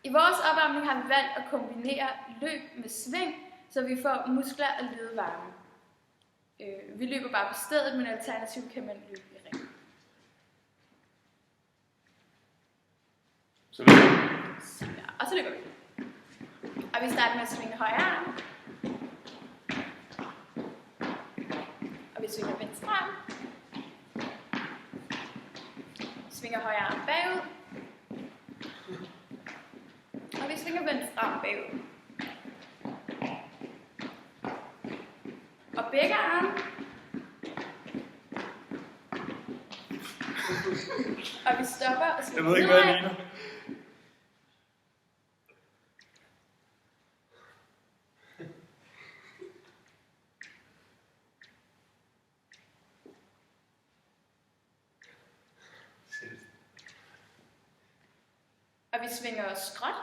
I vores opvarmning har vi valgt at kombinere løb med sving, så vi får muskler og ledvarme. Vi løber bare på stedet, men alternativt kan man løbe i ring. Så løber vi. Og så løber vi. Og vi starter med at svinge højre arm. Og vi svinger venstre arm. Svinger højre arm bagud. Og vi svinger venstre arm bagud. Og begge arme. Og vi stopper og svinger. Jeg ved ikke, hvad jeg ligner. Og vi svinger skråt.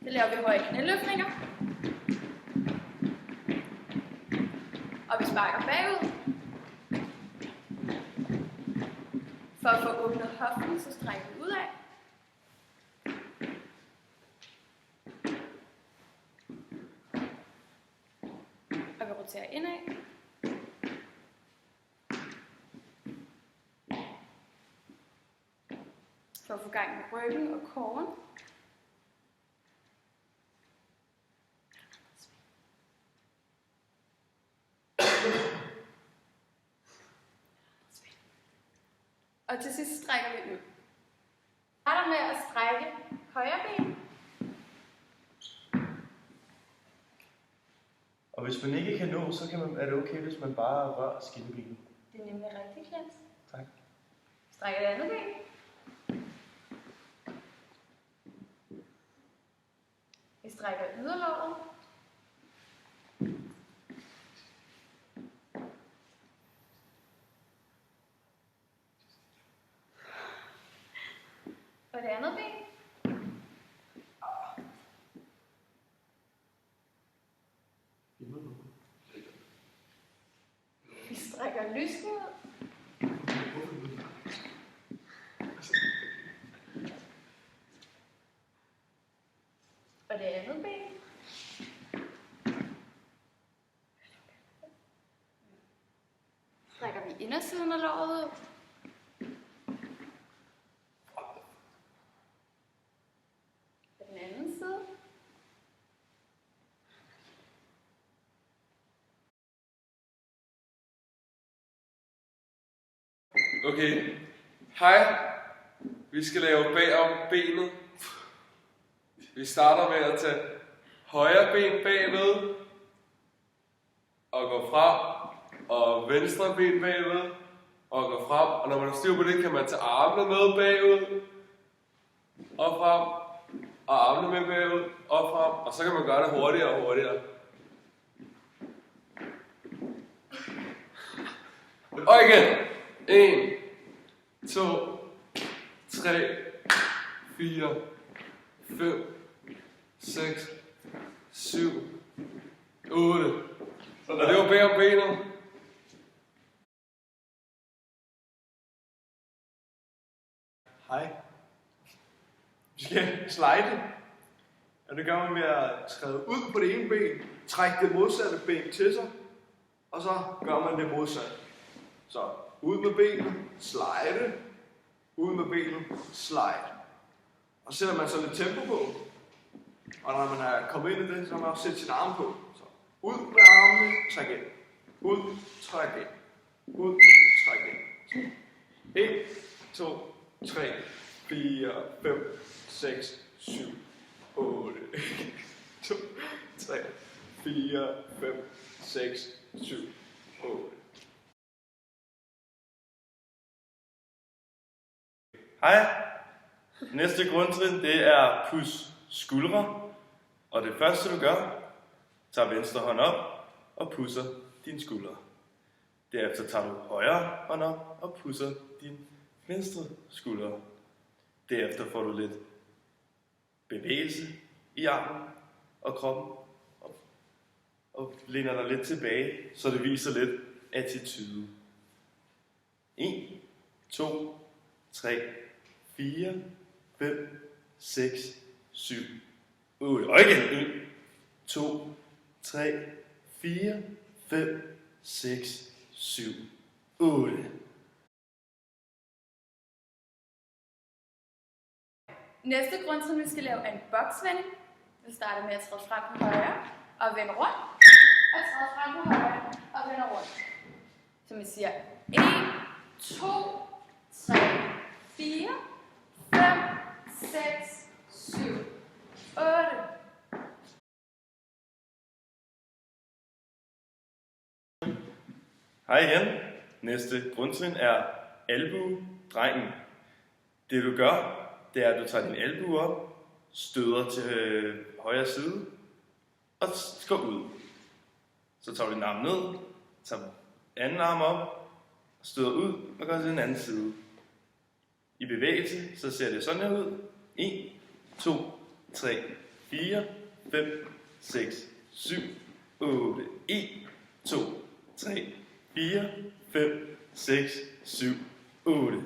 Så laver vi høje knæløftninger. Og vi sparker bagud. For at få åbnet hoften, så strækker vi ud af. Og vi roterer indad. For at få gang med ryggen og koren. Og til sidst strækker vi ud. Starter med at strække højre ben. Og hvis man ikke kan nå, så er det okay, hvis man bare rører skinnebenet. Det er nemlig rigtig klart. Tak. Strækker det andet ben. Vi strækker yderlåret. Og det andet ben. Vi strækker lysken ud. Og det andet ben. Strækker vi indersiden af låret ud. Og den anden side. Okay. Hej. Vi skal lave bagom benet. Vi starter med at tage højre ben bagved og gå frem, og venstre ben bagved og gå frem. Og når man har styr på det, kan man tage armene med bagud og frem, og armene med bagud og frem, og så kan man gøre det hurtigere og hurtigere. Og igen. 1, 2, 3, 4, 5, 6, 7, 8. Og det var bag om benet. Hej. Vi skal slide. Og det gør man ved at træde ud på det ene ben, trække det modsatte ben til sig, og så gør man det modsatte. Så ud med benet, slide. Ud med benet, slide. Og så sætter man så lidt tempo på. Og når man er kommet ind i det, så kan man også sætte sin arme på. Så ud med armene, træk ind. Ud, træk ind. Ud, træk ind. 1, 2, 3, 4, 5, 6, 7, 8. 2, 3, 4, 5, 6, 7, 8. Hej. Næste grundtrin, det er pus skuldre. Og det første du gør, tager venstre hånd op og pusser dine skuldre. Derefter tager du højre hånd op og pusser din venstre skulder. Derefter får du lidt bevægelse i armen og kroppen. Og læner dig lidt tilbage, så det viser lidt attitude. 1, 2, 3, 4, 5, 6, 7, 8. Og igen. 1, 2, 3, 4, 5, 6, 7, 8. Næste grundtrin, vi skal lave, er en boksvending. Vi starter med at træde frem på højre og vende rundt. Og træde frem på højre og vende rundt. Så vi siger 1, 2, 3, 4, 5, 6, 7, 8. Hej igen. Næste grundtrin er albuedrengen. Det du gør, det er, at du tager din albue op, støder til højre side og går ud. Så tager du din arm ned, tager anden arm op, støder ud og går til den anden side. I bevægelse, så ser det sådan her ud. 1, 2, 3, 4, 5, 6, 7, 8. 1, 2, 3, 4, 5, 6, 7, 8.